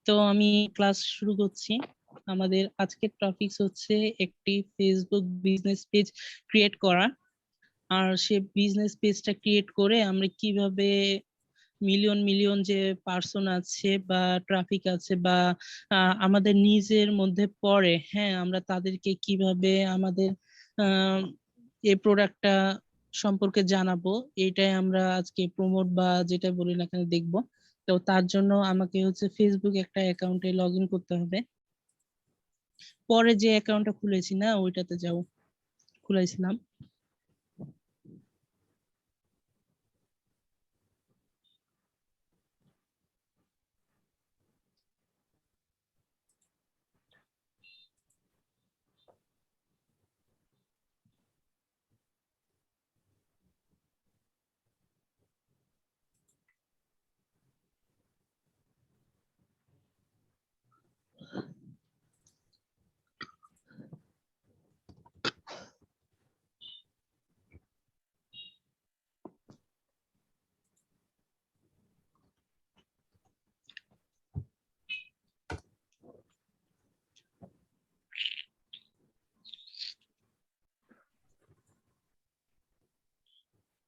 তো আমি ক্লাস শুরু করছি। আমাদের আজকের টপিকস হচ্ছে একটি ফেসবুক বিজনেস পেজ ক্রিয়েট করা। আর সে বিজনেস পেজটা ক্রিয়েট করে আমরা কিভাবে মিলিয়ন মিলিয়ন যে পার্সন আছে বা ট্রাফিক আছে বা আমাদের নিজের মধ্যে পড়ে, হ্যাঁ, আমরা তাদেরকে কিভাবে আমাদের আহ, এই প্রোডাক্টটা সম্পর্কে জানাবো, এটাই আমরা আজকে প্রমোট বা যেটা বলি না কেন দেখবো। তো তার জন্য আমাকে হচ্ছে ফেসবুক একটা অ্যাকাউন্টে লগ ইন করতে হবে। পরে যে অ্যাকাউন্টটা খুলেছি না ওইটাতে যাও, খুলাইছিলাম।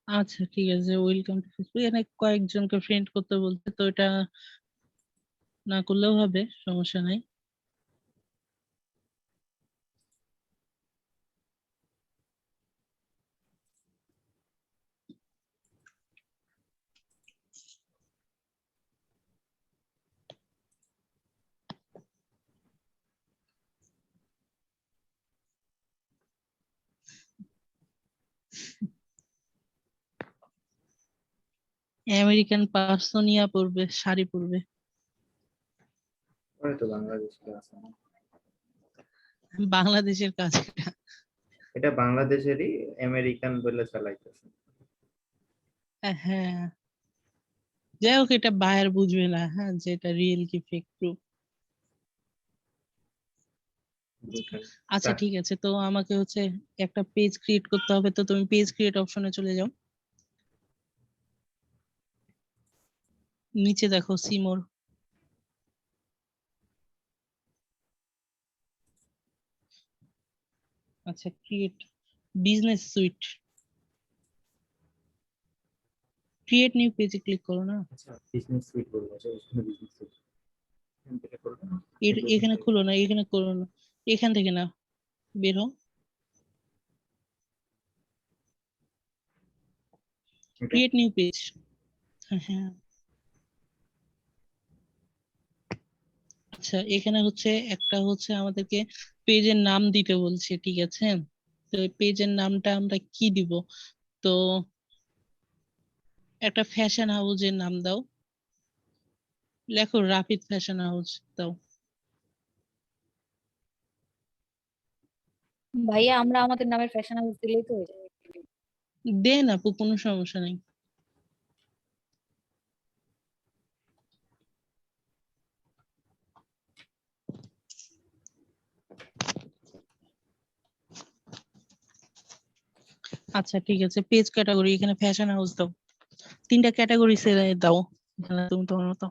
আচ্ছা ঠিক আছে, ওয়েলকাম টু ফেসবুক। এখানে কয়েকজনকে ফ্রেন্ড করতে বলতে, তো এটা না করলেও হবে, সমস্যা নাই। আমেরিকান পার্সোনিয়া পড়বে, শাড়ি পরবে। ওরা তো বাংলাদেশে আছে না? বাংলাদেশের কাছে এটা। এটা বাংলাদেশেরই আমেরিকান বলে চালাইতেছে। হ্যাঁ, যাই হোক, এটা বায়ার বুঝবে না, হ্যাঁ, যে এটা রিয়েল কি ফেক প্রুফ। বুঝলেন? আচ্ছা ঠিক আছে, তো আমাকে হচ্ছে একটা পেজ ক্রিয়েট করতে হবে। তো তুমি পেজ ক্রিয়েট অপশনে চলে যাও, নিচে দেখো সিমোর। আচ্ছা, create business suite, create new পেজে ক্লিক করো না। আচ্ছা, বিজনেস সুইট বলবো, আচ্ছা এখানে বিজনেস সুইট এখান থেকে করবো না? এখানে খুলো না, এখানে করো না, এখান থেকে না, বের হও, এটা ক্রিয়েট নিউ পেজ। হ্যাঁ হ্যাঁ। আচ্ছা, এখানে হচ্ছে একটা হচ্ছে আমাদেরকে পেজের নাম দিতে বলছে, ঠিক আছে। তো পেজের নামটা আমরা কি দিব? তো একটা ফ্যাশন হাউজের নাম দাও, লেখো রাফিদ ফ্যাশন হাউস দাও। ভাইয়া আমরা আমাদের নামের ফ্যাশন হাউস দিলেই তো হয়ে যাবে। দেন আপু, কোনো সমস্যা নেই। আচ্ছা ঠিক আছে, পেজ ক্যাটাগরি এখানে ফ্যাশন হাউস দাও, তিনটা ক্যাটাগরি দাও এখানে তুমি তোমার মতো।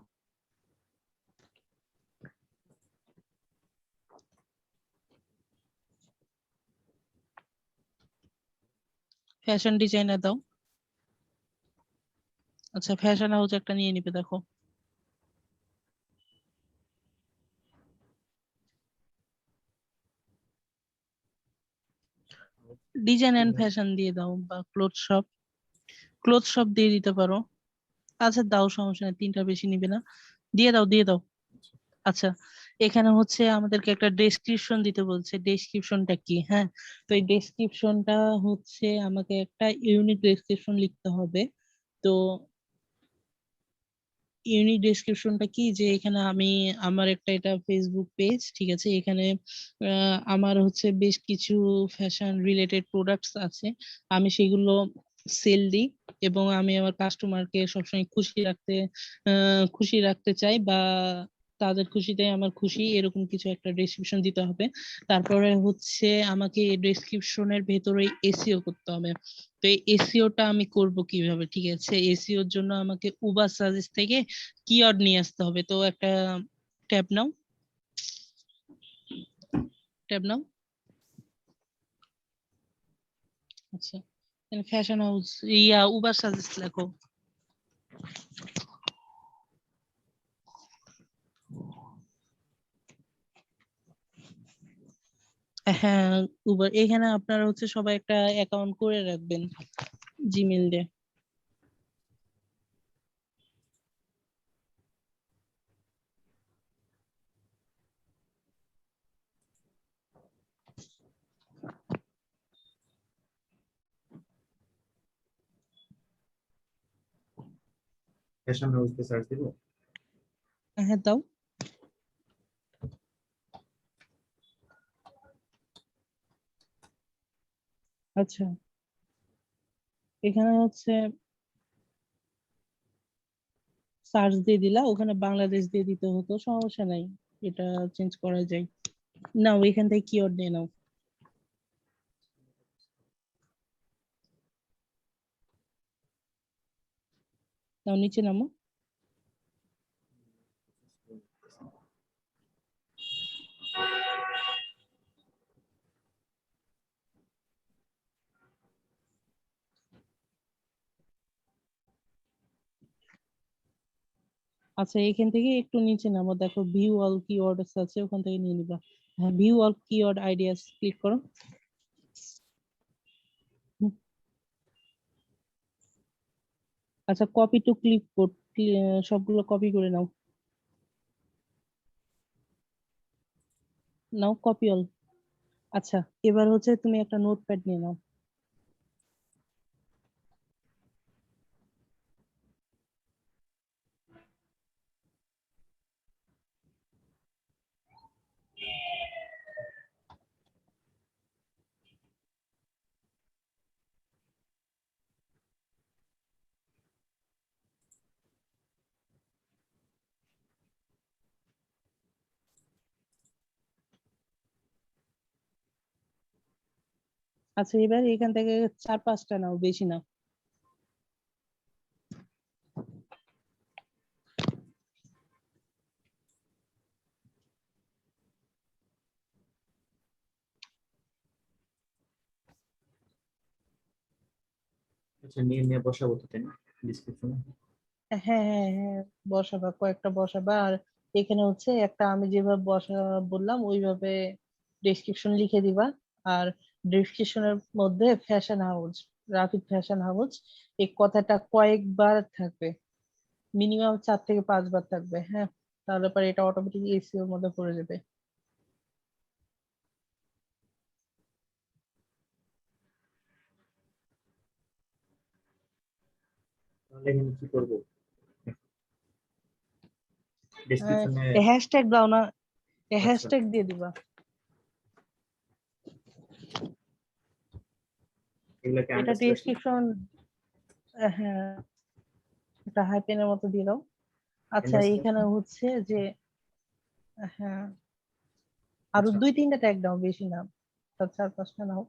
ফ্যাশন ডিজাইনার দাও। আচ্ছা, ফ্যাশন হাউস একটা নিয়ে নিবে, দেখো। ডিজাইন এন্ড ফ্যাশন দিয়ে দাও, বা ক্লোথ শপ, ক্লোথ শপ দিয়ে দিতে পারো। আচ্ছা দাও, সমস্যা নেই, তিনটা বেশি নিবে না, দিয়ে দাও দিয়ে দাও। আচ্ছা, এখানে হচ্ছে আমাদেরকে একটা ডেসক্রিপশন দিতে বলছে, ডেসক্রিপশনটা কি? হ্যাঁ, তো এই ডেসক্রিপশনটা হচ্ছে আমাকে একটা ইউনিক ডেসক্রিপশন লিখতে হবে। তো ইউনিক ডেসক্রিপশনটা কি, যে এখানে আমি আমার একটা, এটা ফেসবুক পেজ, ঠিক আছে, এখানে আমার হচ্ছে বেশ কিছু ফ্যাশন রিলেটেড প্রোডাক্টস আছে, আমি সেগুলো সেল দিই, এবং আমি আমার কাস্টমারকে সবসময় খুশি রাখতে চাই, বা তাদের খুশিতে আমার খুশি, এরকম কিছু একটা ডেসক্রিপশন দিতে হবে। তারপরে হচ্ছে আমাকে এই ডেসক্রিপশনের ভেতরে এসইও করতে হবে। তো এই এসইওটা আমি করব কিভাবে? ঠিক আছে, এসইওর জন্য আমাকে উবার সাজেস্ট থেকে কিওয়ার্ড নিয়ে আসতে হবে। তো একটা ট্যাব নাও, আচ্ছা ফ্যাশন হাউস উবার সাজেস্ট লেখো। হ্যাঁ উবার, এখানে আপনারা হচ্ছে সবাই একটা অ্যাকাউন্ট করে রাখবেন জিমেল দিয়ে। ফ্যাশন হাউসে সার্চ দিব। হ্যাঁ দাও। আচ্ছা এখানে হচ্ছে সার্চ দিয়ে দিলা, ওখানে বাংলাদেশ দিয়ে দিতে হতো, সমস্যা নাই, এটা চেঞ্জ করা যায়। নাও এখান থেকে কিওয়ার্ড দিয়ে নাও। নাও নিচে নামো। আচ্ছা এখান থেকে একটু নিচে নামো, দেখো ভিউ অল কিওয়ার্ডস আছে, ওখান থেকে নিয়ে নিবা। হ্যাঁ view all keyword ideas click করো। হুম, আচ্ছা কপি টু ক্লিপবোর্ড, সবগুলো কপি করে নাও। নাও কপি অল। আচ্ছা এবার হচ্ছে তুমি একটা নোটপ্যাড নিয়ে নাও। আচ্ছা এবার এখান থেকে 4-5টা নাও, বেশি নাও। আচ্ছা নিয়ে নিয়ে বসাবো তো, তাই না? ডিসক্রিপশনে। হ্যাঁ হ্যাঁ হ্যাঁ, বসাবা, কয়েকটা বসাবা। আর এখানে হচ্ছে একটা আমি যেভাবে বললাম ওইভাবে ডেসক্রিপশন লিখে দিবা। আর ডেসক্রিপশনের মধ্যে fashion house, Rafid fashion house, এই কথাটা কয়েকবার থাকবে, মিনিমাম 4 থেকে 5 বার থাকবে। হ্যাঁ তাহলে পরে এটা অটোমেটিক এসিও এর মধ্যে পড়ে যাবে। তাহলে এখানে কি করবো? ডেসক্রিপশনে। হ্যাশট্যাগ দাও না, আচ্ছা হ্যাশট্যাগ দিয়ে দিবা। এগুলাকে এটা আন্ডারস্কোর। ডেসক্রিপশন, হ্যাঁ এটা হাইপেনের মতো দিয়ে দাও। আচ্ছা আন্ডারস্কোর। এখানে হচ্ছে যে, হ্যাঁ আরো আচ্ছা 2-3টা ট্যাগ দাও, বেশি না, 4-5টা নাও।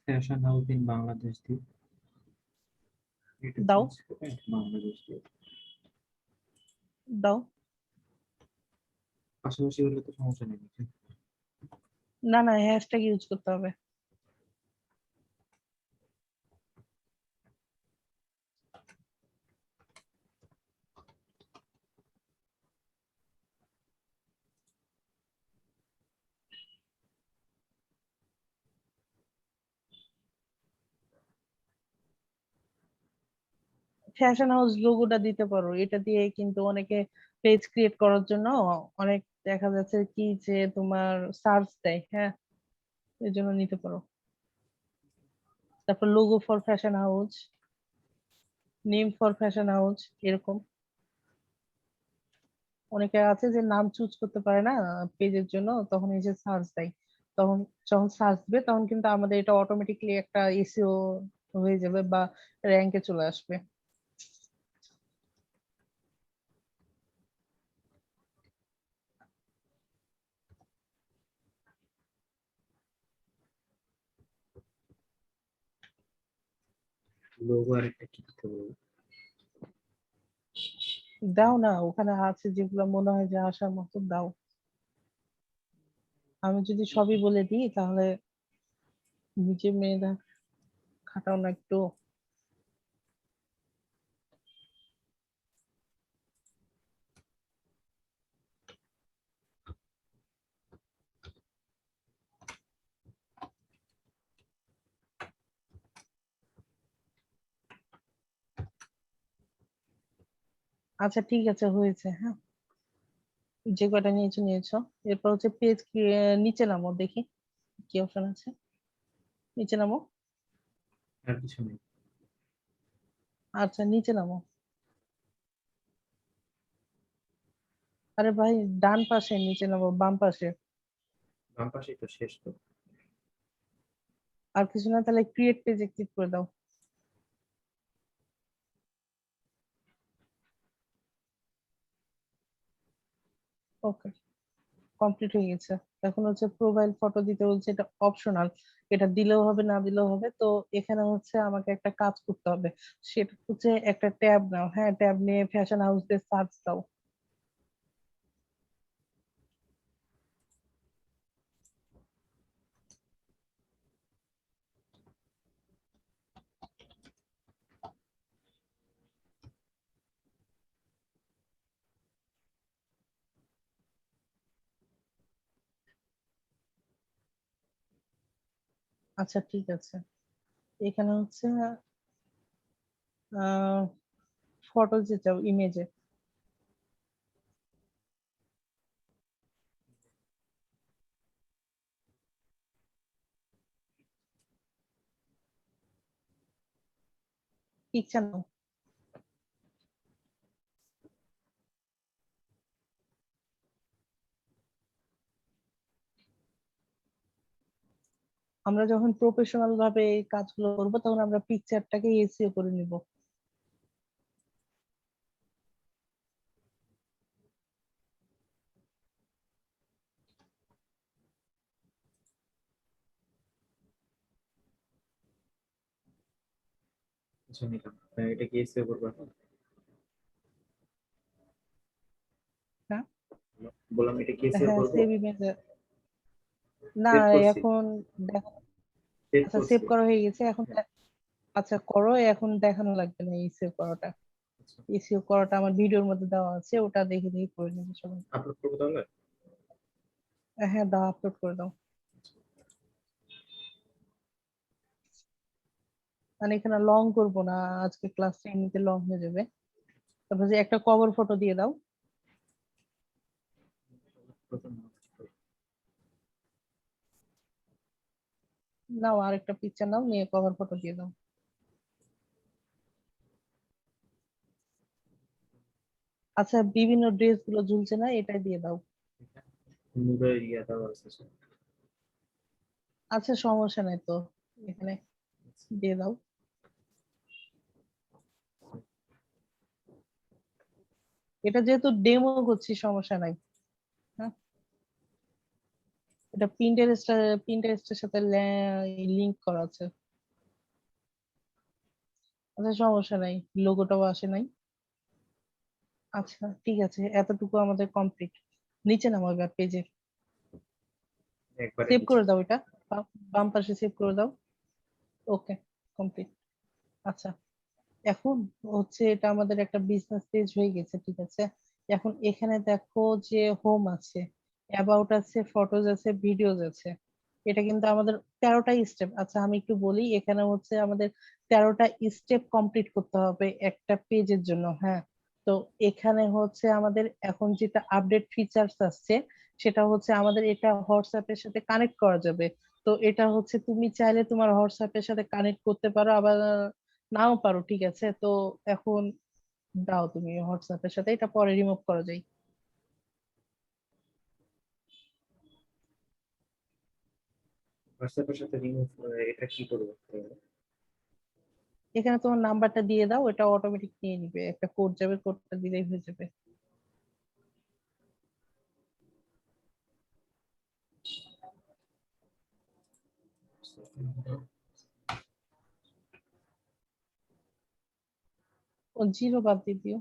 ফ্যাশন হাউস ইন বাংলাদেশ দি, এটা দাও চেঞ্জ করে বাংলাদেশ দি। দাও। পাশাপাশি হলে তো সমস্যা নেই নাকি? না না হ্যাশট্যাগ ইউজ করতে হবে। ফ্যাশন হাউস লোগোটা দিতে পারো, এটা দিয়ে কিন্তু অনেকে পেজ ক্রিয়েট করার জন্য অনেক দেখা যাচ্ছে কি যে তোমার সার্চ দেয়। হ্যাঁ এই জন্য নিতে পারো। তারপর logo for fashion house, name for fashion house, এরকম অনেকে আছে যে নাম চুজ করতে পারে না পেজের জন্য, তখন এই যে সার্চ দেয়, তখন যখন সার্চ দিবে তখন কিন্তু আমাদের এটা অটোমেটিকলি একটা এসইও হয়ে যাবে বা র্যাঙ্কে চলে আসবে। লোগো আর একটা কি দিতে বলবো? দাও না, ওখানে আছে যেগুলো মনে হয় যে আসার মতো দাও। আমি যদি সবই বলে দিই তাহলে নিজে মেয়েরা খাটাও না একটু। আচ্ছা ঠিক আছে, হয়েছে, হ্যাঁ। যে কটা নিয়েছো নিয়েছো। এরপর হচ্ছে পেজ নিচে নামো দেখি কি অপশন আছে। নিচে নামো। আর কিছু নেই। আচ্ছা নিচে নামো। আরে ভাই, ডান পাশে নিচে নামো, বাম পাশে। বাম পাশেই তো, শেষ তো। আর কিছু না, তাহলে ক্রিয়েট পেজে ক্লিক করে দাও। ওকে, কমপ্লিট হয়ে গেছে। এখন হচ্ছে প্রোফাইল ফটো দিতে বলছে, এটা অপশনাল। এটা দিলেও হবে না দিলেও হবে। তো এখানে হচ্ছে আমাকে একটা কাজ করতে হবে। সেটা হচ্ছে একটা ট্যাব নাও, হ্যাঁ, ট্যাব নিয়ে ফ্যাশন হাউস দিয়ে সার্চ দাও। আচ্ছা ঠিক আছে। এখানে হচ্ছে আহ ফটো যে চাও, ইমেজে। পিকচার নাও। আমরা যখন প্রফেশনাল ভাবে এই কাজগুলো করবো তখন আমরা পিকচারটাকে এসইও করে নিব। আচ্ছা নিলাম। এটা কি সেভ করবো এখন? হ্যাঁ, বললাম এটা কি সেভ হ্যাঁ, করবো? সেভ ইমেজে। না, সেভ করছি। এখন দেখো। সেভ আচ্ছা, সেভ করছি। করা হয়ে গেছে এখন। হ্যাঁ। আচ্ছা করো, এখন দেখানো লাগবে না এই সেভ করাটা। আচ্ছা, এসইও করাটা আমার ভিডিওর মধ্যে দেওয়া আছে, ওটা দেখে দেখে করে নেবে সবাই। আপলোড করবো তাহলে? হ্যাঁ, দাও, আপলোড করে দাও। মানে এখানে লং করবো না, আজকে ক্লাসটা এমনিতে লং হয়ে যাবে। তারপর যে একটা কভার ফটো দিয়ে দাও। প্রথম। নাও, আরেকটা পিকচার নাও, নিয়ে কভার ফটো দিয়ে দাও। আচ্ছা, বিভিন্ন ড্রেস গুলো ঝুলছে না, এটা দিয়ে দাও। মুডের ইয়ে দেওয়া আছে সব। আচ্ছা সমস্যা নাই তো, এখানে দিয়ে দাও। এটা যেহেতু ডেমো করছি, সমস্যা নাই। হ্যাঁ, এটা প্রিন্টারেস্টের সাথে লিংক করা আছে। আচ্ছা সমস্যা নাই, লোগোটাও আসে নাই। আচ্ছা ঠিক আছে, এতটুকু আমাদের কমপ্লিট। নিচে নামো এবার পেজে। একবারে সেভ নিচে। করে দাও এটা। বাম পাশে সেভ করে দাও। ওকে, কমপ্লিট। আচ্ছা, এখন হচ্ছে এটা আমাদের একটা বিজনেস পেজ হয়ে গেছে, ঠিক আছে। এখন এখানে দেখো যে হোম আছে, অ্যাবাউট আছে, ফটোজ আছে, ভিডিওজ আছে। এটা কিন্তু আমাদের 13টা স্টেপ। আচ্ছা আমি একটু বলি, এখানে হচ্ছে আমাদের 13টা স্টেপ কমপ্লিট করতে হবে একটা পেজের জন্য, হ্যাঁ। তো এখানে হচ্ছে আমাদের এখন যেটা আপডেট ফিচার্স আসছে, সেটা হচ্ছে আমাদের এটা হোয়াটসঅ্যাপের সাথে কানেক্ট করা যাবে। তো এটা হচ্ছে তুমি চাইলে তোমার হোয়াটসঅ্যাপের সাথে কানেক্ট করতে পারো, আবার নাও পারো, ঠিক আছে। তো এখন দাও তুমি হোয়াটসঅ্যাপের সাথে, এটা পরে রিমুভ করা যায়। হোয়াটসঅ্যাপের সাথে রিমুভ। এটা কি করবো? এখানে তোমার নাম্বারটা দিয়ে দাও, এটা অটোমেটিক নিয়ে নিবে, একটা কোড যাবে, কোডটা দিলেই হয়ে যাবে। ও 0 বাদ দিয়ে দিও।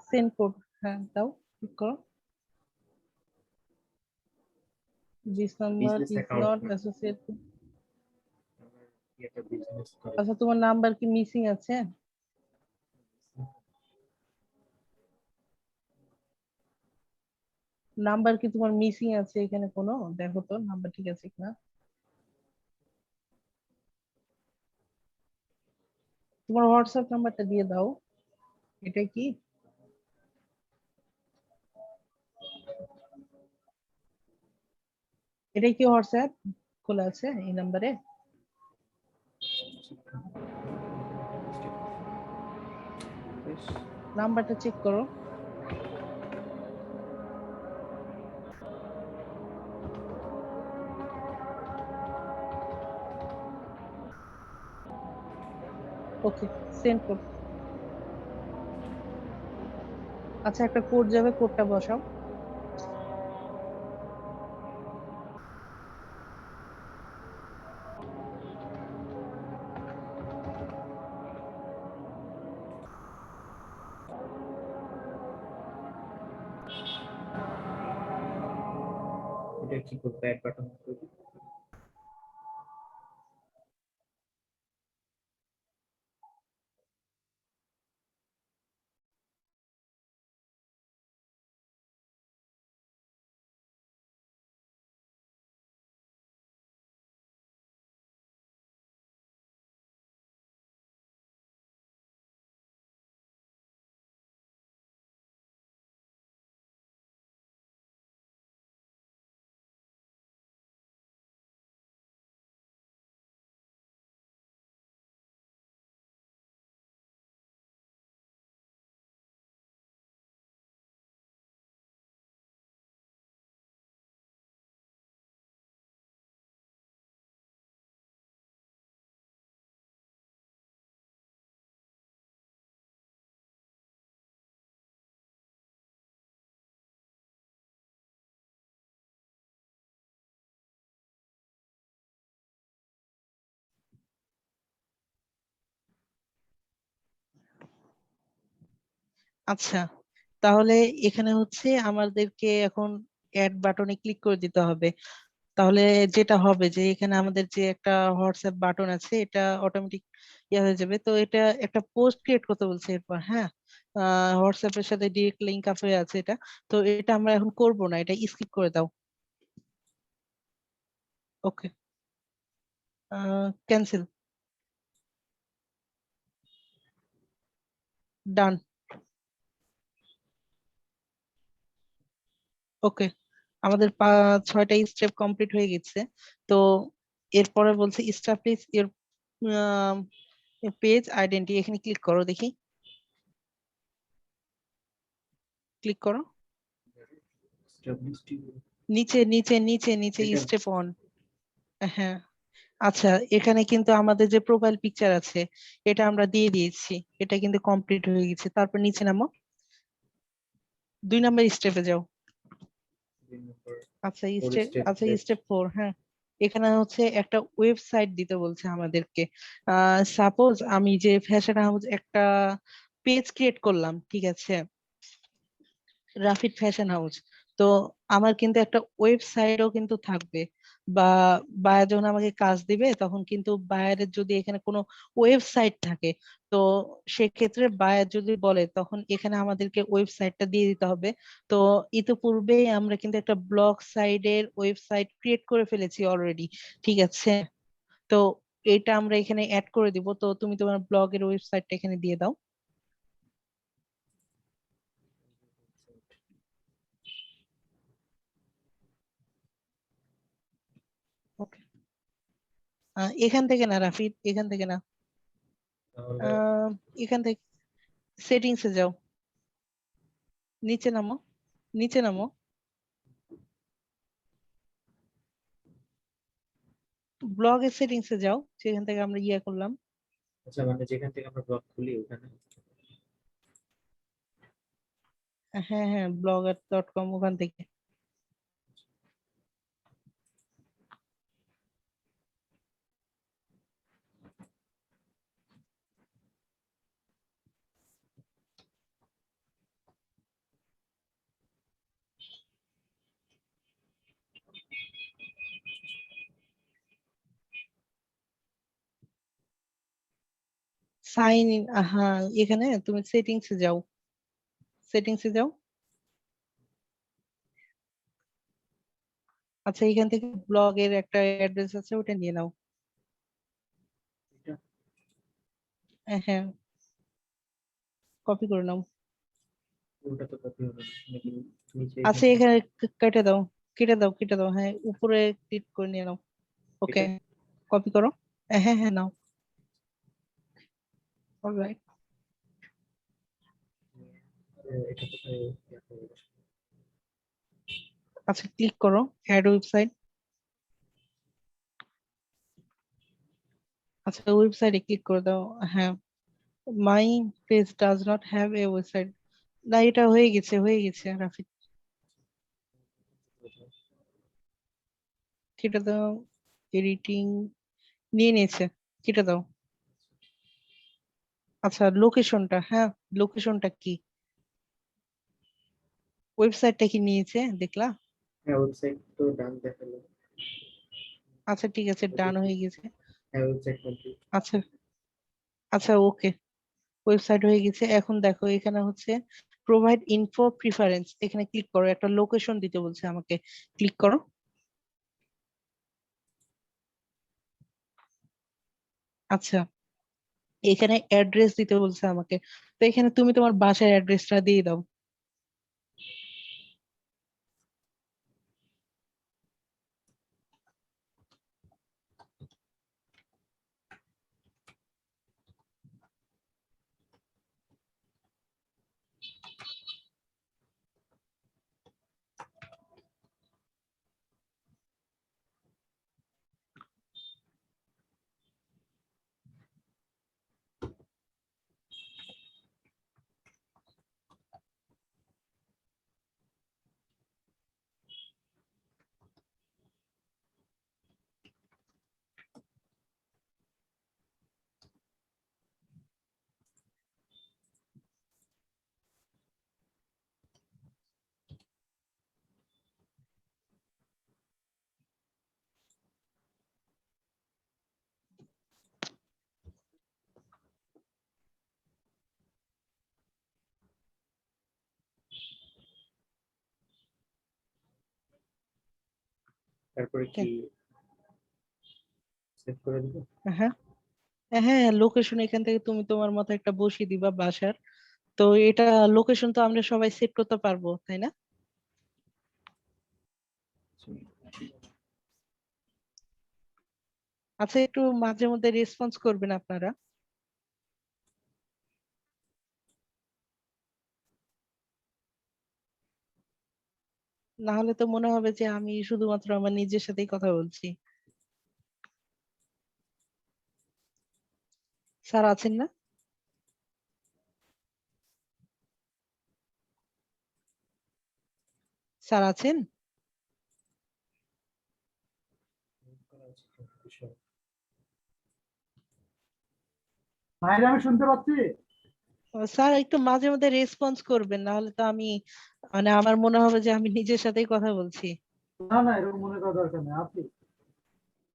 সেন্ড কোড, হ্যাঁ দাও, ক্লিক করো। This number business is account not associated. আমার একটা বিজনেস করে আচ্ছা, তোমার নাম্বার কি মিসিং আছে? নাম্বার কি তোমার মিসিং আছে এখানে কোনো? দেখো তো নাম্বার ঠিক আছে কিনা। তোমার হোয়াটসঅ্যাপ নাম্বারটা দিয়ে দাও। এটা কি? এটা কি হোয়াটসঅ্যাপ খোলা আছে এই নাম্বারে? নাম্বারটা চেক করো। ওকে, সেন্ড কোড। আচ্ছা, একটা কোড যাবে, কোডটা বসাও। এটা কি করব, ব্যাক বাটন করব। আচ্ছা, তাহলে এখানে হচ্ছে আমাদেরকে এখন অ্যাড বাটনে ক্লিক করে দিতে হবে। তাহলে যেটা হবে যে এখানে আমাদের যে একটা হোয়াটসঅ্যাপ বাটন আছে, এটা অটোমেটিক ইয়ে হয়ে যাবে। তো এটা একটা পোস্ট ক্রিয়েট করতে বলছে এরপর, হ্যাঁ। হোয়াটসঅ্যাপের সাথে ডিরেক্ট লিংক আপ হয়ে আছে এটা। তো এটা আমরা এখন করব না, এটা স্কিপ করে দাও। ওকে, ক্যান্সেল, ডান। ওকে, আমাদের 6টা স্টেপ কমপ্লিট হয়ে গেছে। তো এরপরে বলছে এস্টাবলিশ ইওর পেজ আইডেন্টি, এখানে ক্লিক করো দেখি। ক্লিক করো। এস্টাবলিশড নিচে নিচে নিচে নিচে এটা স্টেপ 1। হ্যাঁ, আচ্ছা, এখানে কিন্তু আমাদের যে প্রোফাইল পিকচার আছে এটা আমরা দিয়ে দিয়েছি, এটা কিন্তু কমপ্লিট হয়ে গেছে। তারপর নিচে নামো, 2 নম্বর স্টেপে যাও। আচ্ছা, ফোর স্টেপ, স্টেপ আচ্ছা লেফট। স্টেপ 4, হ্যাঁ। এখানে হচ্ছে একটা ওয়েবসাইট দিতে বলছে আমাদেরকে। সাপোজ আমি যে ফ্যাশন হাউস একটা পেজ ক্রিয়েট করলাম, ঠিক আছে, রাফিড ফ্যাশন হাউস। তো আমার কিন্তু একটা ওয়েবসাইটও কিন্তু থাকবে। বা বায়ার যখন আমাকে কাজ দিবে তখন কিন্তু বায়ারের যদি এখানে কোনো ওয়েবসাইট থাকে, তো সেক্ষেত্রে বায়ার যদি বলে তখন এখানে আমাদেরকে ওয়েবসাইটটা দিয়ে দিতে হবে। তো ইতিপূর্বেই আমরা কিন্তু একটা ব্লগ সাইটের ওয়েবসাইট ক্রিয়েট করে ফেলেছি অলরেডি, ঠিক আছে। তো এটা আমরা এখানে অ্যাড করে দিব। তো তুমি তোমার ব্লগের ওয়েবসাইটটা এখানে দিয়ে দাও। ওকে, এখান থেকে না রাফিদ, এখান থেকে না। তাহলে আহ, এখান থেকে সেটিংস এ যাও, নিচে নামো, নিচে নামো, ব্লগের সেটিংস এ যাও, সেখান থেকে আমরা ইয়ে করলাম। আচ্ছা, মানে যেখান থেকে আমরা ব্লগ খুলি ওখানে হ্যাঁ হ্যাঁ, blogger.com ওখান থেকে। সাইন ইন, হ্যাঁ এখানে তুমি সেটিংসে যাও, সেটিংসে যাও। আচ্ছা এখান থেকে ব্লগের একটা অ্যাড্রেস আছে, ওটা নিয়ে নাও। এটা হ্যাঁ, কপি করে নাও। ওটা তো কপি হবে না নাকি? নিচে আচ্ছা এখানে এখানে কেটে দাও, কেটে দাও, কেটে দাও, হ্যাঁ উপরে ক্লিক করে নিয়ে নাও। ওকে, এটা কপি করো। হ্যাঁ হ্যাঁ নাও। অলরাইট। এটা কোথায় ইয়া করবো? আচ্ছা ক্লিক করো অ্যাড ওয়েবসাইট। আচ্ছা ওয়েবসাইটে ক্লিক করে দাও। হ্যাঁ, my page does not have a website. না এটা হয়ে গেছে, হয়ে গেছে রাফি, কেটে দাও। এডিটিং নিয়ে নিয়েছে, কেটে দাও। আচ্ছা লোকেশনটা, হ্যাঁ লোকেশনটা কি, ওয়েবসাইটটা কি নিয়েছে দেখলা? হ্যাঁ, ওয়েবসাইট তো ডান দেখালো। আচ্ছা ঠিক আছে, ওকে, ডান হয়ে গেছে। হ্যাঁ ওয়েবসাইট কমপ্লিট। আচ্ছা, আচ্ছা ওকে, ওয়েবসাইট হয়ে গেছে। এখন দেখো এখানে হচ্ছে প্রোভাইড ইনফো প্রিফারেন্স, এখানে ক্লিক করো, একটা লোকেশন দিতে বলছে আমাকে, ক্লিক করো। আচ্ছা এখানে অ্যাড্রেস দিতে বলছে আমাকে, তো এখানে তুমি তোমার বাসার অ্যাড্রেসটা দিয়ে দাও। তারপরে ওকে, কি সেভ করে দিব? হ্যাঁ হ্যাঁ, লোকেশন এখান থেকে তুমি তোমার মতো একটা বসিয়ে দিবা বাসার। তো এটা লোকেশন তো আমরা সবাই সেট করতে পারবো তাই না? আচ্ছা একটু মাঝে মধ্যে রেসপন্স করবেন আপনারা, না হলে তো মনে হবে যে আমি শুধুমাত্র আমার নিজের সাথেই কথা বলছি। স্যার আছেন না? স্যার আছেন? বাইরে আমি শুনতে পাচ্ছি। স্যার একটু মাঝে মধ্যে রেসপন্স করবেন, না হলে তো আমি মানে আমার মনে হবে যে আমি নিজের সাথেই কথা বলছি। না না, এরকম মনে করার দরকার নেই, আপনি।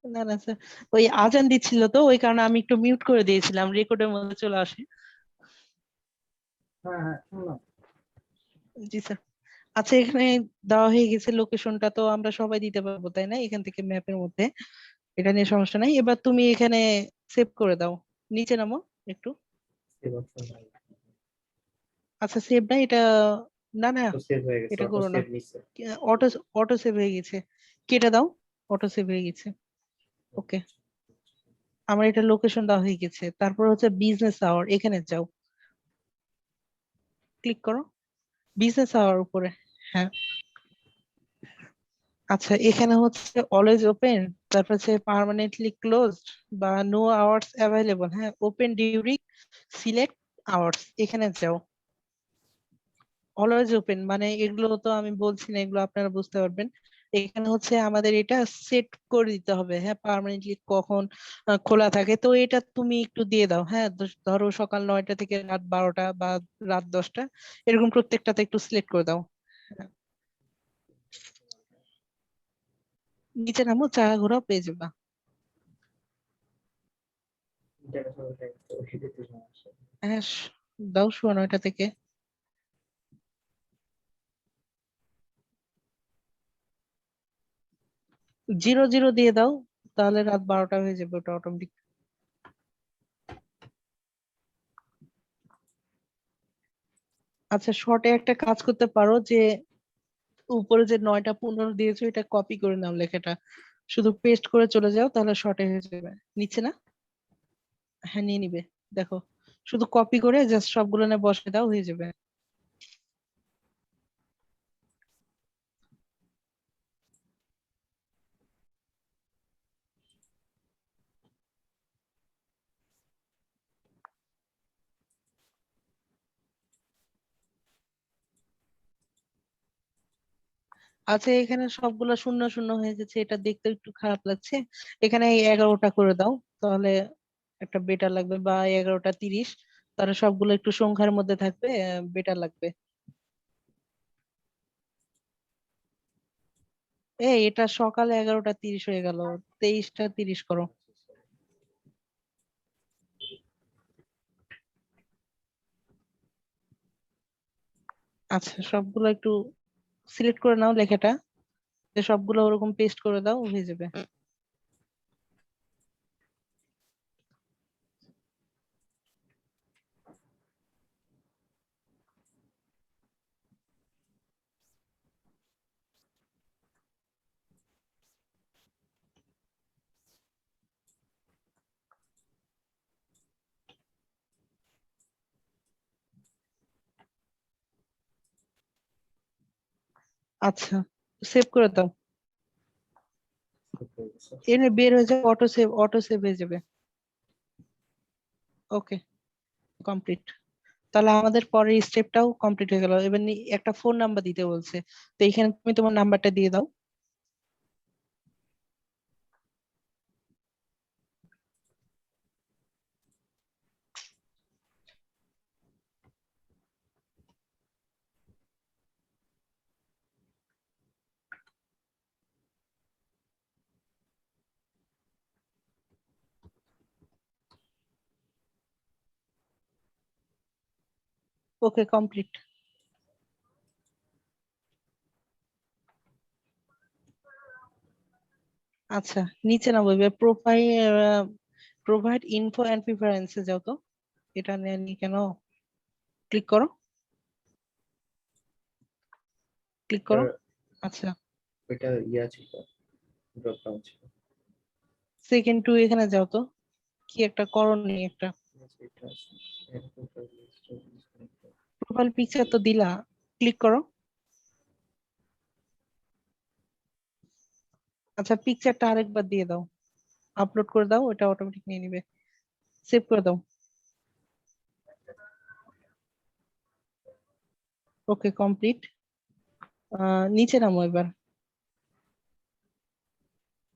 না না স্যার, ওই আজান দিচ্ছিল তো ওই কারণে আমি একটু মিউট করে দিয়েছিলাম, রেকর্ডের মধ্যে চলে আসে। হ্যাঁ হ্যাঁ, শুনলাম। জি স্যার। আচ্ছা এখানে দেওয়া হয়ে গেছে লোকেশনটা, তো আমরা সবাই দিতে পারবো তাই না এখান থেকে ম্যাপের মধ্যে, এটা নিয়ে সমস্যা নাই। এবার তুমি এখানে সেভ করে দাও, নিচে নামো একটু। সেভ অপশন নাই। আচ্ছা সেভ না এটা, না না তো সেভ হয়ে গেছে, এটা অটো করো না, সেভ নিচ্ছে। অটো, অটো সেভ হয়ে গেছে, কেটে দাও। অটো সেভ হয়ে গেছে। ওকে, আমার এটা লোকেশন দেওয়া হয়ে গেছে। তারপর হচ্ছে বিজনেস আওয়ার, এখানে যাও, ক্লিক করো বিজনেস আওয়ার উপরে। হ্যাঁ, আচ্ছা এখানে হচ্ছে অলওয়েজ ওপেন, তারপর হচ্ছে পার্মানেন্টলি ক্লোজড বা নো আওয়ার্স অ্যাভেলেবল, হ্যাঁ ওপেন ডিউরিং সিলেক্ট আওয়ার্স, এখানে যাও। অলওয়েজ ওপেন মানে এগুলো তো আমি বলছি না, এগুলো আপনারা বুঝতে পারবেন। এখানে হচ্ছে আমাদের এটা সেট করে দিতে হবে, হ্যাঁ, পার্মানেন্টলি কখন খোলা থাকে। তো এটা তুমি একটু দিয়ে দাও, হ্যাঁ, ধরো সকাল 9টা থেকে রাত 12টা বা রাত 10টা, এরকম প্রত্যেকটাতে একটু সিলেক্ট করে দাও। হ্যাঁ, নিচে নামো, চা ঘোরাও পেয়ে যাবা। হ্যাঁ, দাও 9:30 থেকে। 00 দিয়ে দাও, তাহলে রাত 12টা হয়ে যাবে, ওটা অটোমেটিক। আচ্ছা, শর্টে একটা কাজ করতে পারো যে উপরে যে 9টা 15 দিয়েছো এটা কপি করে নাও লেখাটা, শুধু পেস্ট করে চলে যাও, তাহলে শর্টে হয়ে যাবে। নিচে না? হ্যাঁ, নিয়ে নিবে। দেখো, শুধু কপি করে জাস্ট সবগুলো নিয়ে বসে দাও, হয়ে যাবে। আচ্ছা, এখানে সবগুলো শূন্য শূন্য হয়ে গেছে, এটা দেখতে একটু খারাপ লাগছে। এখানে এই 11টা করে দাও, তাহলে একটা বেটার লাগবে, বা 11টা 30, তাহলে সবগুলো একটু সংখ্যার মধ্যে থাকবে, বেটার লাগবে। এটা সকালে 11টা 30 হয়ে গেল, 23টা 30 করো। আচ্ছা, সবগুলো একটু সিলেক্ট করে নাও লেখাটা, যে সবগুলো ওরকম পেস্ট করে দাও, হয়ে যাবে। আচ্ছা, সেভ করে দাও। এনে বের হয়ে যাবে, অটো সেভ হয়ে যাবে। ওকে, কমপ্লিট। তাহলে আমাদের পরের স্টেপটাও কমপ্লিট হয়ে গেল। এবার একটা ফোন নাম্বার দিতে বলছে, তো এখানে তুমি তোমার নাম্বারটা দিয়ে দাও। ওকে, কমপ্লিট। আচ্ছা, নিচে নামো, এবার প্রোভাইড ইনফো এন্ড প্রিফারেন্সে যাও তো। এটা নেয়নি কেন? ক্লিক করো, ক্লিক করো। আচ্ছা, এটা ইয়া ছিল, ড্রপ ডাউন ছিল। সেকেন্ড টু এখানে যাও তো, কি একটা করণীয় একটা। এটা আছে, এরকম একটা list of disconnected। Profile picture তো দিলা, ক্লিক করো। আচ্ছা, পিকচারটা আরেকবার দিয়ে দাও, আপলোড করে দাও, ওটা অটোমেটিক নিয়ে নিবে। সেভ করে দাও। ওকে, কমপ্লিট। নিচে নামো এবার,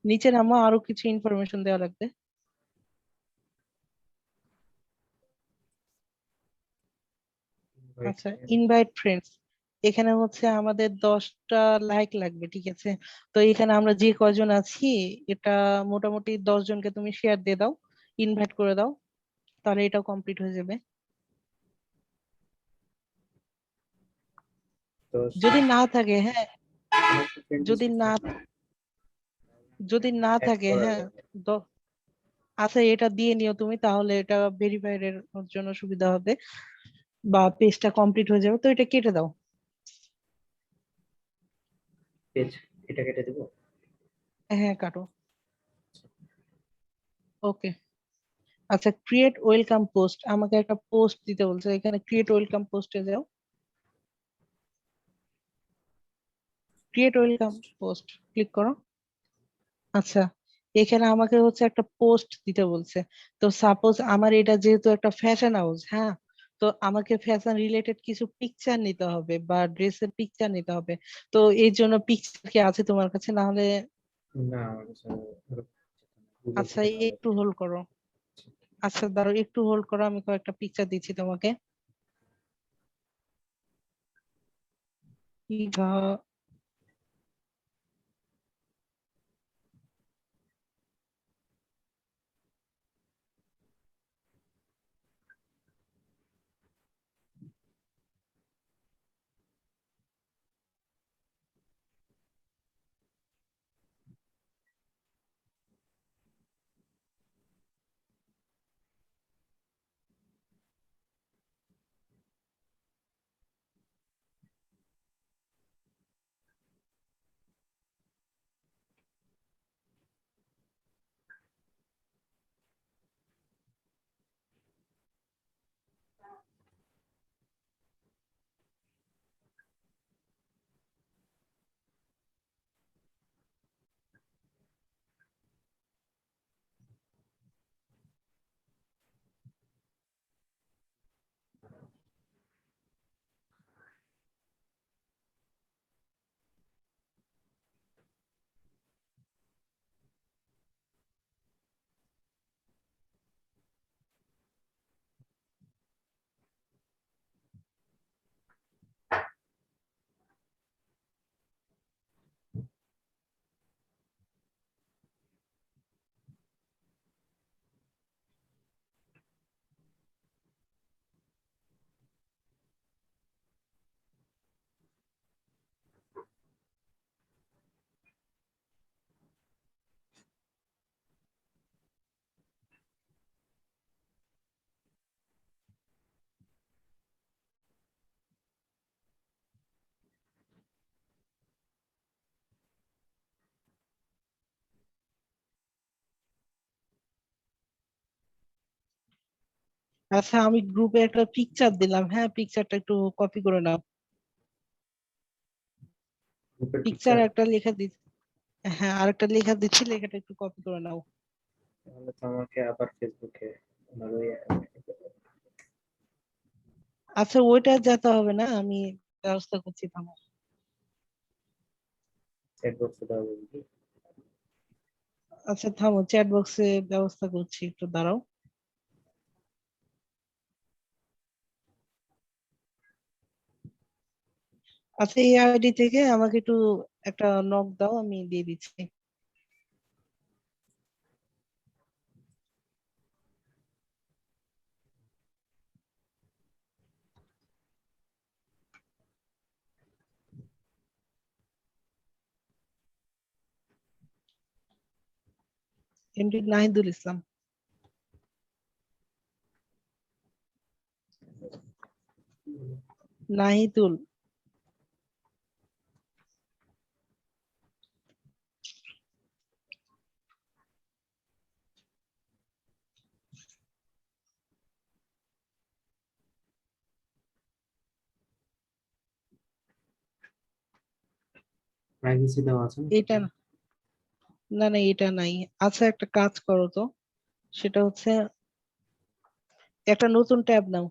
নিচে নামো, আরো কিছু ইনফরমেশন দেওয়া লাগবে। Invite আচ্ছা, friend। ইনভাইট ফ্রেন্ডস, এখানে হচ্ছে আমাদের 10টা লাইক লাগবে, ঠিক আছে? তো এখানে আমরা যে কয়জন আছি, এটা মোটামুটি 10 জনকে তুমি শেয়ার দিয়ে দাও, ইনভাইট করে দাও, তাহলে এটাও কমপ্লিট হয়ে যাবে। তো যদি না থাকে, হ্যাঁ, আমার তো friend list যদি এ না থাকে, যদি না add থাকে, করা হ্যাঁ, যায় না। দ- আচ্ছা, এটা দিয়ে নিও তুমি, তাহলে এটা ভেরিফাইড এর জন্য সুবিধা হবে, বা পেজটা কমপ্লিট হয়ে যাবে। তো এটা কেটে দাও। পেজ, এটা কেটে দেবো। হ্যাঁ, কাটো। ওকে। আচ্ছা, ক্রিয়েট ওয়েলকাম পোস্ট, আমাকে একটা পোস্ট দিতে বলছে, এখানে ক্রিয়েট ওয়েলকাম পোস্টে যাও, ক্রিয়েট ওয়েলকাম পোস্ট ক্লিক করো। আচ্ছা, এখানে আমাকে হচ্ছে একটা পোস্ট দিতে বলছে। তো সাপোজ আমার এটা যেহেতু একটা ফ্যাশন হাউস, হ্যাঁ, তো আমাকে ফ্যাশন রিলেটেড কিছু পিকচার নিতে হবে বা ড্রেসের পিকচার নিতে হবে। তো এই জন্য পিকচার কি আছে তোমার কাছে? না হলে না আমার কাছে গুগল আচ্ছা, থেকে ডাউনলোড একটু হোল্ড করো। আচ্ছা দাঁড়াও, একটু হোল্ড করো, আমি কয়েকটা পিকচার দিচ্ছি তোমাকে। ইভা- আচ্ছা, আমি গ্রুপে একটা পিকচার দিলাম, হ্যাঁ পিকচারটা একটু কপি করে নাও। গ্রুপের পিকচার পিকচার। একটা লেখা দি, হ্যাঁ আরেকটা লেখা দিচ্ছি, লেখাটা একটু কপি করে নাও। তাহলে তো আমাকে আবার ফেসবুকে ভালোই আচ্ছা ওইটা যেতে হবে না, আমি ব্যবস্থা করছি, থামো। চ্যাট বক্সে দেওয়া যাবে কি? আচ্ছা থামো, চ্যাট বক্সে ব্যবস্থা করছি, একটু দাঁড়াও। আচ্ছা এই আইডি থেকে আমাকে একটু একটা নক দাও, আমি দিয়ে দিচ্ছি। এমডি নাহিদুল ইসলাম। নাহিদুল। প্রাইভেসি দেওয়া আছে না এটা তাতে? না না, এটা নাই। আচ্ছা একটা কাজ করো তো, সেটা হচ্ছে একটা নতুন ট্যাব নাও।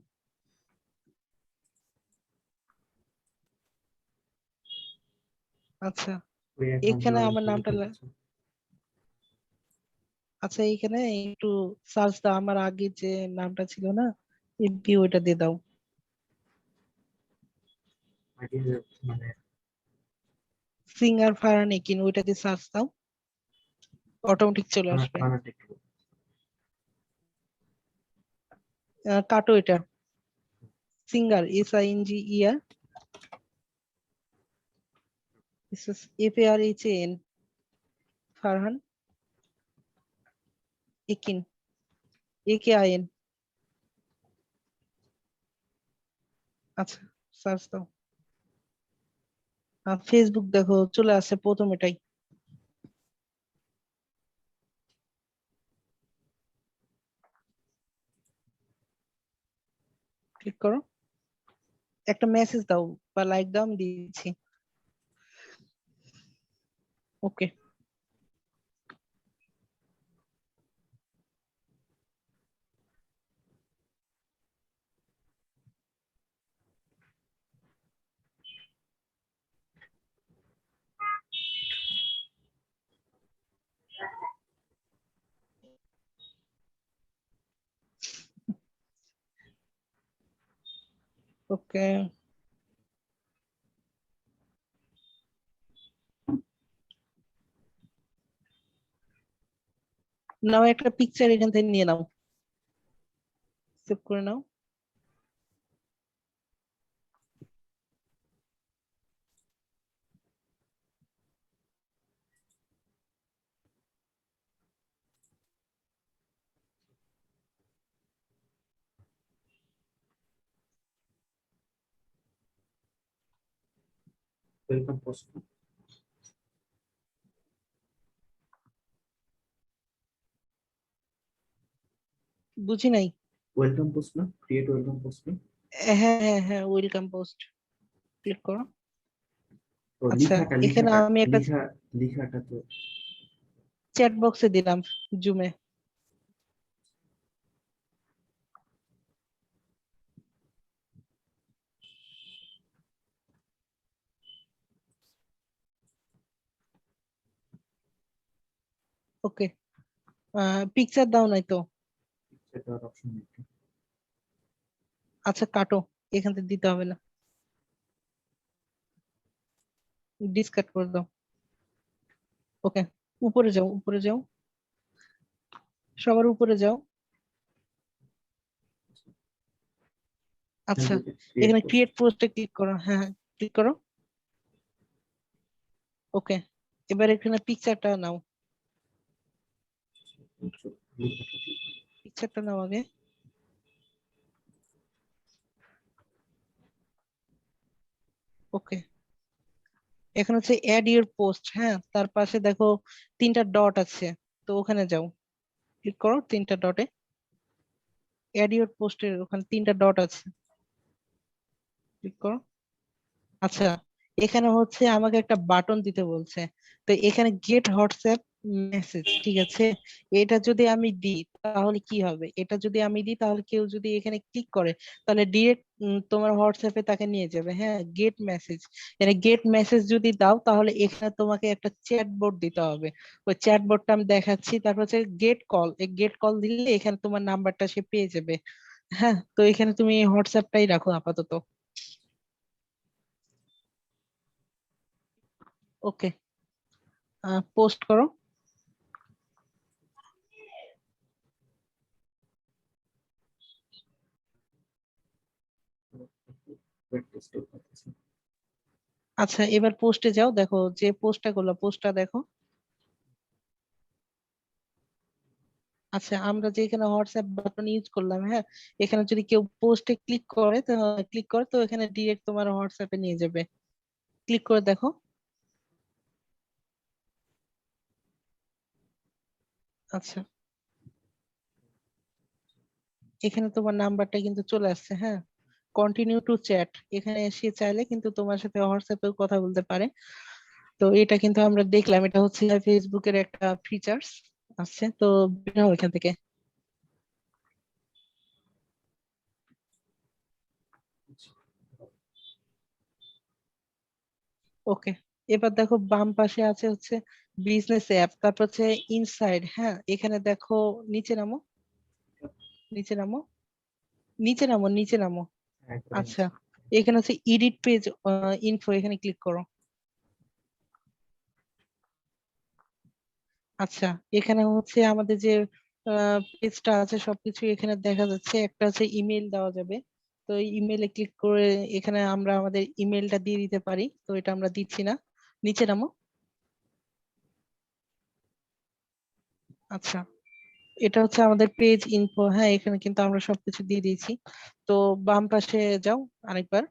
আচ্ছা ওই অ্যাকাউন্ট এখানে লগ ইন আমার করলে নামটা কি হচ্ছে? আচ্ছা এইখানে একটু সার্চ দাও, আমার আগে যে নামটা ছিল না, এমপি, ওইটা দিয়ে দাও। আগে মানে সিঙ্গার ফারহান একিন, ওইটা দিয়ে সার্চ দাও, অটোমেটিক চলে আসবে। ফানাটিক। কাটো এটা, সিঙ্গার, SINGER, FARHAN, ফারহান একিন, AKIN। আচ্ছা সার্চ দাও। ফেসবুক দেখো চলে আসছে প্রথম এটাই, ক্লিক করো, একটা মেসেজ দাও বা লাইক দাও, আমি দিয়ে দিচ্ছি। ওকে। ওকে, নাও একটা পিকচার এখান থেকে নিয়ে নাও, সেভ করে নাও। ওয়েলকাম পোস্ট, বুঝি নাই। ওয়েলকাম পোস্ট না, ক্রিয়েট ওয়েলকাম পোস্ট না? হ্যাঁ হ্যাঁ হ্যাঁ, ওয়েলকাম পোস্ট ক্লিক করো। ও আচ্ছা, লিখাটা এখানে লিখাটা আমি একটা লিখা লিখাটা তো চ্যাট বক্সে দিলাম জুমে। ওকে, পিকচার দাও নাই তো? সেটা অপশন নেই। আচ্ছা কাটো, এখান থেকে দিতে হবে না, ডিসকাট করে দাও। ওকে, উপরে যাও, উপরে যাও, সবার উপরে যাও। আচ্ছা, ক্রিয়েট এখানে পোস্ট, ক্রিয়েট পোস্টে ক্লিক করো, হ্যাঁ হ্যাঁ ক্লিক করো। ওকে, এবার এখানে পিকচারটা নাও, পিকচারটা নাও আগে। ওকে, এখন হচ্ছে অ্যাড ইউর পোস্ট, হ্যাঁ তার পাশে দেখো তিনটা ডট আছে, তো ওখানে যাও, ক্লিক করো তিনটা ডটে, অ্যাড ইউর পোস্টের ওখানে তিনটা ডট আছে, ক্লিক করো। আচ্ছা, এখানে হচ্ছে আমাকে একটা বাটন দিতে বলছে, তো এখানে গেট হোয়াটসঅ্যাপ মেসেজ, ঠিক আছে, এটা যদি আমি দিই তাহলে কি হবে, এটা যদি আমি দিই তাহলে কেউ যদি এখানে ক্লিক করে তাহলে ডিরেক্ট তোমার হোয়াটসঅ্যাপে তাকে নিয়ে যাবে, হ্যাঁ গেট মেসেজ। মানে গেট মেসেজ যদি দাও তাহলে এখানে তোমাকে একটা চ্যাট বোর্ড দিতে হবে, ওই চ্যাট বোর্ডটা আমি দেখাচ্ছি। তারপর হচ্ছে গেট কল, এই গেট কল দিলে এখানে তোমার নাম্বারটা সে পেয়ে যাবে। হ্যাঁ, তো এখানে তুমি হোয়াটসঅ্যাপটাই রাখো আপাতত। ওকে, পোস্ট করো। ওয়েব টেস্ট করতেছি। আচ্ছা, এবার পোস্টে যাও, দেখো যে পোস্টটা করলো পোস্টটা দেখো। আচ্ছা, আমরা যে এখানে হোয়াটসঅ্যাপ বাটন ইউজ করলাম, হ্যাঁ এখানে যদি কেউ পোস্টে ক্লিক করে তো এখানে ডিরেক্ট তোমার হোয়াটসঅ্যাপে নিয়ে যাবে, ক্লিক করে দেখো। আচ্ছা, এখানে তোমার নাম্বারটা কিন্তু চলে আসছে, হ্যাঁ কন্টিনিউ টু চ্যাট, এখানে এসে চাইলে কিন্তু তোমার সাথে হোয়াটসঅ্যাপে কথা বলতে পারে। তো এটা কিন্তু আমরা দেখলাম, এটা হচ্ছে ফেসবুকের একটা ফিচার্স আছে, তো বের হও এখান থেকে। ওকে, এবার দেখো বাম পাশে আছে হচ্ছে বিজনেস অ্যাপ, তারপর হচ্ছে ইনসাইড, হ্যাঁ এখানে দেখো, নিচে নামো, নিচে নামো, নিচে নামো, নিচে নামো। একবারে আচ্ছা, নিচে। এখানে হচ্ছে এডিট পেজ ইনফো, এখানে ক্লিক করো। আচ্ছা, এখানে হচ্ছে আমাদের যে পেজটা আছে সবকিছু এখানে দেখা যাচ্ছে, একটা হচ্ছে ইমেল দেওয়া যাবে, তো ইমেলে ক্লিক করে এখানে আমরা আমাদের ইমেলটা দিয়ে দিতে পারি, তো এটা আমরা দিচ্ছি না, নিচে নামো। আচ্ছা, এটা হচ্ছে আমাদের পেজ ইনফো, হ্যাঁ এখানে কিন্তু আমরা সবকিছু দিয়ে দিয়েছি। তো বাম পাশে যাও আরেকবার,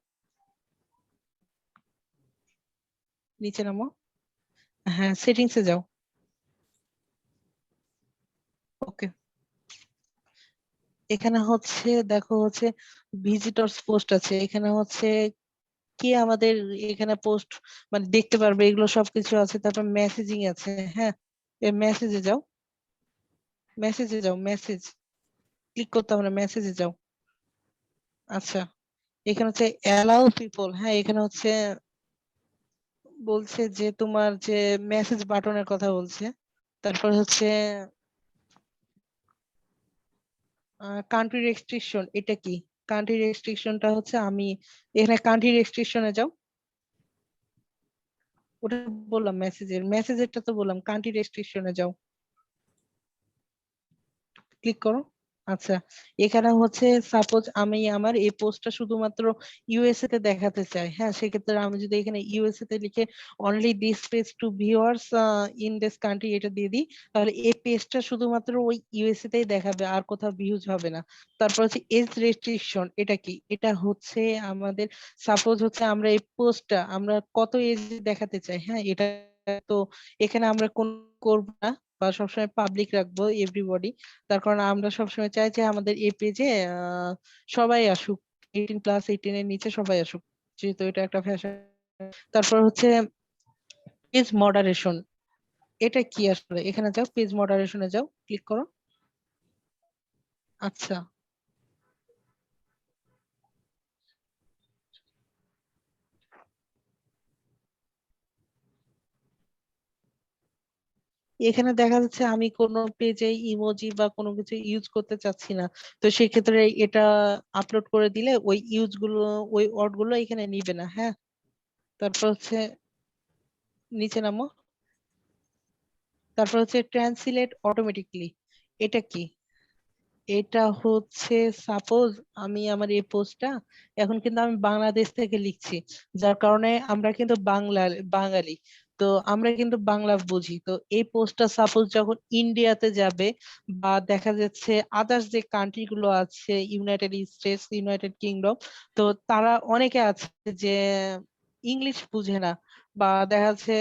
নিচে নামো, হ্যাঁ সেটিংসে যাও। ওকে, এখানে হচ্ছে দেখো হচ্ছে ভিজিটরস পোস্ট আছে, এখানে হচ্ছে কি আমাদের এখানে পোস্ট মানে দেখতে পারবে এগুলো সবকিছু আছে, তারপর মেসেজিং আছে, হ্যাঁ মেসেজে যাও, মেসেজে যাও, মেসেজ ক্লিক করতে হবে না, মেসেজে যাও। আচ্ছা, এখানে হচ্ছে অ্যালাউ পিপল, হ্যাঁ এখানে হচ্ছে বলছে যে তোমার যে মেসেজ বাটনের কথা বলছে, তারপর হচ্ছে কান্ট্রি রেস্ট্রিকশন, এটা কি? কান্ট্রি রেস্ট্রিকশনটা হচ্ছে আমি এখানে কান্ট্রি রেস্ট্রিকশনে যাও, ওটা বললাম মেসেজেরটা তো বললাম, কান্ট্রি রেস্ট্রিকশনে যাও, ক্লিক করো। আচ্ছা, এখানে হচ্ছে সাপোজ আমি আমার এই পোস্টটা শুধুমাত্র ইউএসএ তে দেখাতে চাই, হ্যাঁ সেক্ষেত্রে আমি যদি এখানে ইউএসএ তে লিখে only this page to viewers in this country এটা দিয়ে দিই, তাহলে এই পেজটা শুধুমাত্র ওই ইউএসএ তেই দেখাবে, আর কোথাও ভিউজ হবে না। তারপর হচ্ছে এজ রেস্ট্রিকশন, এটা কি? এটা হচ্ছে আমাদের সাপোজ হচ্ছে আমরা এই পোস্টটা আমরা কত এজ দেখাতে চাই, হ্যাঁ এটা তো এখানে আমরা কোন করব না, বা সবসময় পাবলিক রাখবো এভরিবডি। তার কারণ আমরা সবসময় চাই যে আমাদের এই পেজে সবাই আসুক, 18+18 এর নিচে সবাই আসুক, যেহেতু এটা একটা ফ্যাশন। তারপর হচ্ছে পেজ মডারেশন, এটা কি আসলে? এখানে যাও, পেজ মডারেশনে যাও, ক্লিক করো। আচ্ছা, এখানে দেখা যাচ্ছে আমি কোনো পেজে ইমোজি বা কোনো কিছু ইউজ করতে চাচ্ছি না, তো সেক্ষেত্রে এটা আপলোড করে দিলে ওই ইউজ গুলো, ওই ওয়ার্ড গুলো এখানে নিবে না, হ্যাঁ। তারপর হচ্ছে নিচে নামো, তারপর হচ্ছে ট্রান্সলেট অটোমেটিকলি, এটা কি? এটা হচ্ছে সাপোজ আমি আমার এই পোস্টটা এখন কিন্তু আমি বাংলাদেশ থেকে লিখছি, যার কারণে আমরা কিন্তু বাঙালি, তো আমরা কিন্তু বাংলা বুঝি, তো এই পোস্টটা সাপোজ যখন ইন্ডিয়াতে যাবে বা দেখা যাচ্ছে আদার্স যে কান্ট্রি গুলো আছে, ইউনাইটেড স্টেটস, ইউনাইটেড কিংডম, তো তারা অনেকে আছে যে ইংলিশ বুঝে না, বা দেখা যাচ্ছে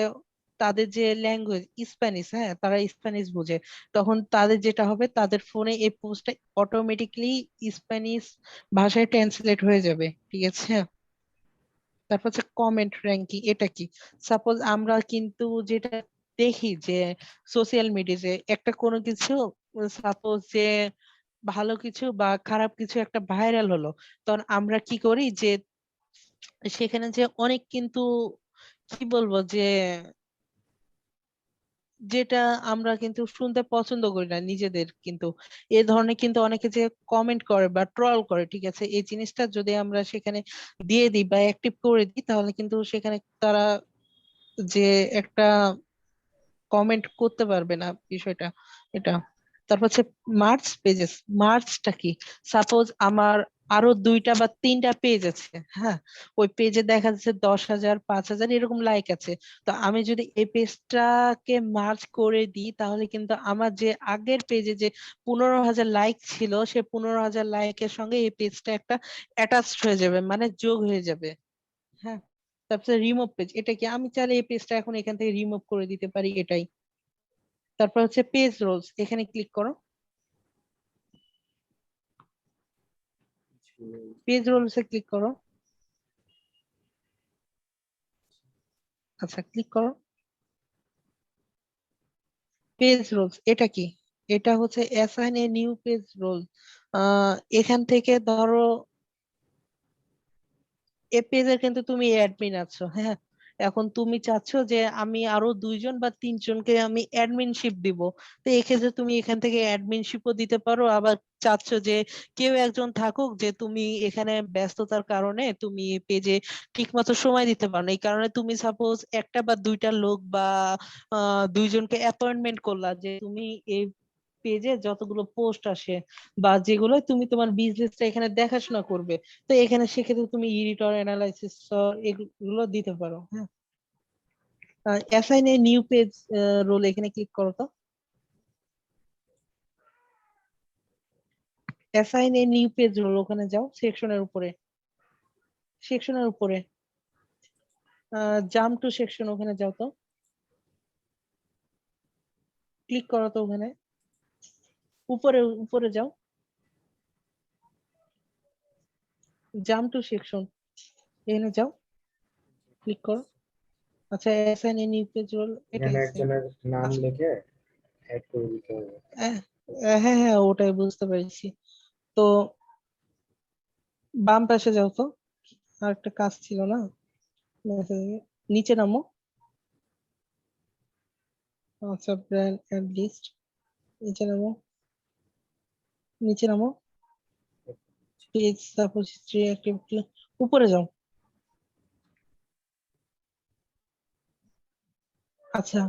তাদের যে ল্যাঙ্গুয়েজ স্প্যানিশ, হ্যাঁ তারা স্প্যানিশ বুঝে, তখন তাদের যেটা হবে তাদের ফোনে এই পোস্টটা অটোমেটিকলি স্প্যানিশ ভাষায় ট্রান্সলেট হয়ে যাবে, ঠিক আছে। তারপর হচ্ছে কমেন্ট র্যাঙ্কিং, এটা কি? সাপোজ আমরা কিন্তু যেটা দেখি যে সোশ্যাল মিডিয়াতে একটা কোনো কিছু, সাপোজ যে ভালো কিছু বা খারাপ কিছু একটা ভাইরাল হলো, তখন আমরা কি করি যে সেখানে যে অনেক কিন্তু কি বলবো যে যেটা আমরা কিন্তু শুনতে পছন্দ করি না নিজেদের, কিন্তু এ ধরনের কিন্তু অনেকে যে কমেন্ট করে বা ট্রল করে, ঠিক আছে, এই জিনিসটা যদি আমরা সেখানে দিয়ে দিই বা অ্যাক্টিভ করে দিই, তাহলে কিন্তু সেখানে তারা যে একটা কমেন্ট করতে পারবে না বিষয়টা, এটা। তারপর হচ্ছে মার্চ পেজেস, মার্চটা কি? সাপোজ আমার আরো 2টা বা 3টা পেজ আছে, হ্যাঁ ওই পেজে দেখা যাচ্ছে 10,000 5,000 এরকম লাইক আছে, তো আমি যদি এই পেজটাকে মার্চ করে দিই, তাহলে কিন্তু আমার যে আগের পেজে যে 15,000 লাইক ছিল, সে 15,000 লাইকের সঙ্গে এই পেজটা একটা অ্যাটাচড হয়ে যাবে, মানে যোগ হয়ে যাবে, হ্যাঁ। তারপরে রিমুভ পেজ, এটা কি? আমি চাইলে এই পেজটা এখন এখান থেকে রিমুভ করে দিতে পারি, এটাই। তারপর হচ্ছে পেজ রোলস, এখানে ক্লিক করো, পেজ রোলস এ ক্লিক করো। আচ্ছা, ক্লিক করো। পেজ রোলস, এটা কি? এটা হচ্ছে assign a new page role. এখান থেকে ধরো এ পেজের কিন্তু তুমি অ্যাডমিন আছো, হ্যাঁ, এখন তুমি চাচ্ছ যে আমি আরো 2জন বা 3জনকে আমি অ্যাডমিনশিপ দিব, তো এক্ষেত্রে তুমি এখান থেকে অ্যাডমিনশিপও দিতে পারো, আবার চাচ্ছ যে কেউ একজন থাকুক, যে তুমি এখানে ব্যস্ততার কারণে তুমি পেজে ঠিক মতো সময় দিতে পারো না, এই কারণে তুমি সাপোজ একটা বা 2টা লোক বা 2জনকে অ্যাপয়েন্টমেন্ট করলা যে তুমি এই পেজে যতগুলো পোস্ট আসে বা যেগুলো তুমি তোমার বিজনেসটা এখানে দেখাশোনা করবে, তো এখানে সেক্ষেত্রে তুমি এডিটর অ্যানালাইসিস এগুলো দিতে পারো, হ্যাঁ। Assign a new page role, এখানে ক্লিক করো তো। Assign a new page role, ওখানে যাও, সেকশনের উপরে, সেকশনের উপরে জাম্প টু সেকশন, ওখানে যাও তো, ক্লিক করো তো ওখানে, উপরে উপরে যাও, জাম্প টু সেকশন, এখানে যাও, ক্লিক করো। আচ্ছা, assign a new page role, এটা এখানে আছে। একজনের নাম আচ্ছা, লিখে অ্যাড করে দিতে হবে। হ্যাঁ হ্যাঁ হ্যাঁ, ওটাই বুঝতে পেরেছি। তো বাম পাশে যাও তো, আর একটা কাজ ছিল না মেসেজে, নিচে নামো। আচ্ছা, ব্র্যান্ড এন্ড লিস্ট, নিচে নামো, নিচে নামো, পেজ সাপোজ হিস্ট্রি অ্যাক্টিভিটি উপরে যাও। আচ্ছা,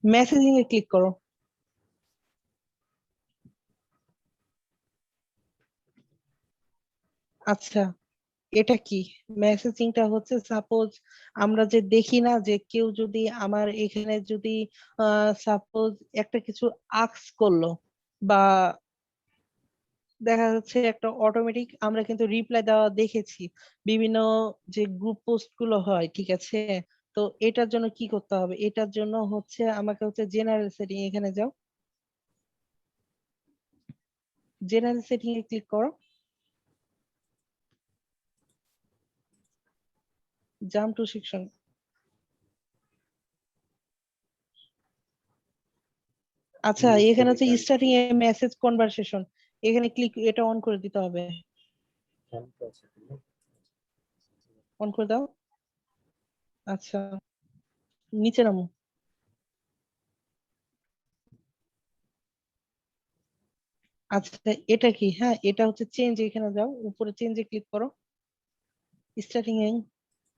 মেসেজিং এ ক্লিক করো। আচ্ছা, এটা কি? মেসেজিংটা হচ্ছে সাপোজ আমরা যে দেখি না যে কেউ যদি আমার এখানে যদি সাপোজ একটা কিছু আস্ক করলো বা দেখা যাচ্ছে একটা অটোমেটিক আমরা কিন্তু রিপ্লাই দেওয়া দেখেছি বিভিন্ন যে গ্রুপ পোস্ট গুলো হয়, ঠিক আছে? তো এটার জন্য কি করতে হবে? এটার জন্য হচ্ছে আমাকে হচ্ছে জেনারেল সেটিং এখানে যাও, জেনারেল সেটিং এ ক্লিক করো, জাম্প টু সেকশন। আচ্ছা, এখানে হচ্ছে স্টার্টিং এ মেসেজ কনভারসেশন, এখানে ক্লিক, এটা অন করে দিতে হবে। অন করে দাও। আচ্ছা, নিচে নামো। আচ্ছা, এটা কি? হ্যাঁ, এটা হচ্ছে চেঞ্জ, এখানে যাও, উপরে চেঞ্জে ক্লিক করো, স্টার্টিং এ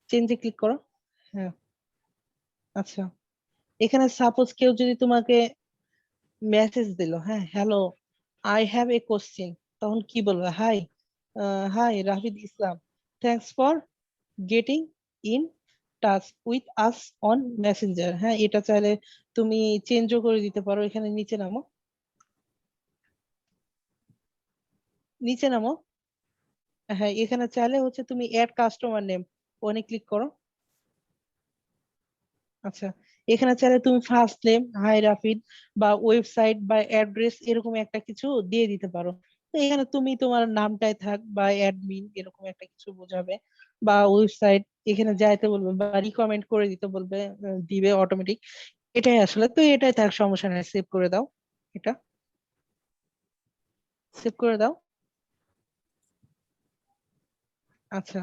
চেঞ্জে ক্লিক করো। হ্যাঁ, আচ্ছা, এখানে সাপোজ কেউ যদি তোমাকে মেসেজ দিল, হ্যাঁ, hello, I have a question, তখন কি বলবে? Hi, hi Rahid Islam, thanks for getting in touch with us on messenger. হ্যাঁ, এটা চাইলে তুমি চেঞ্জও করে দিতে পারো। এখানে নিচে নামো, নিচে নামো। হ্যাঁ, এখানে চাইলে হচ্ছে তুমি অ্যাড কাস্টমার নেম, ওখানে ক্লিক করো। আচ্ছা, এখানে চাইলে তুমি ফার্স্ট নেম হাই রাফিদ বা ওয়েবসাইট বা অ্যাড্রেস এরকম একটা কিছু দিয়ে দিতে পারো। তো এখানে তুমি তোমার নামটাই থাক বা অ্যাডমিন এরকম একটা কিছু বোঝাবে, বা ওয়েবসাইট এখানে যাইতে বলবে বা রিকমেন্ড করে দিতে বলবে, দিবে অটোমেটিক। এটাই আসলে, তো এটাই থাক, সমস্যা নেই, সেভ করে দাও। এটা সেভ করে দাও। আচ্ছা,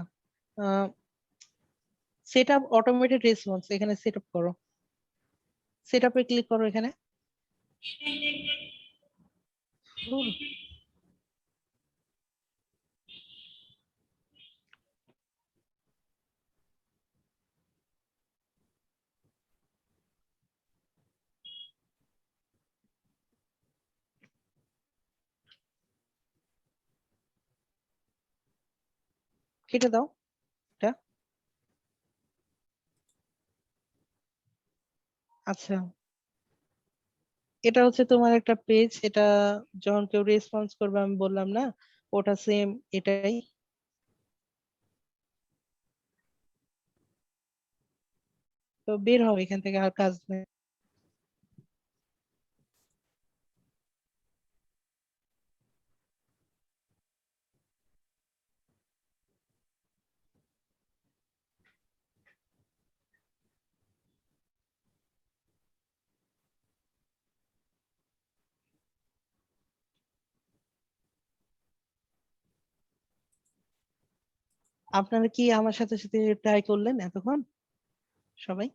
সেট আপ অটোমেটেড রেসপন্স, এখানে সেট আপ করো, সেট আপে ক্লিক করো এখানে। ধুর, কেটে দাও এটা। আচ্ছা, এটা হচ্ছে তোমার একটা পেজ, এটা যখন কেউ রেসপন্স করবে, আমি বললাম না, ওটা সেম এটাই। তো বের হবে এখান থেকে, আর কাজ নেই। আপনারা কি আমার সাথে সাথে ট্রাই করলেন এতক্ষণ সবাই?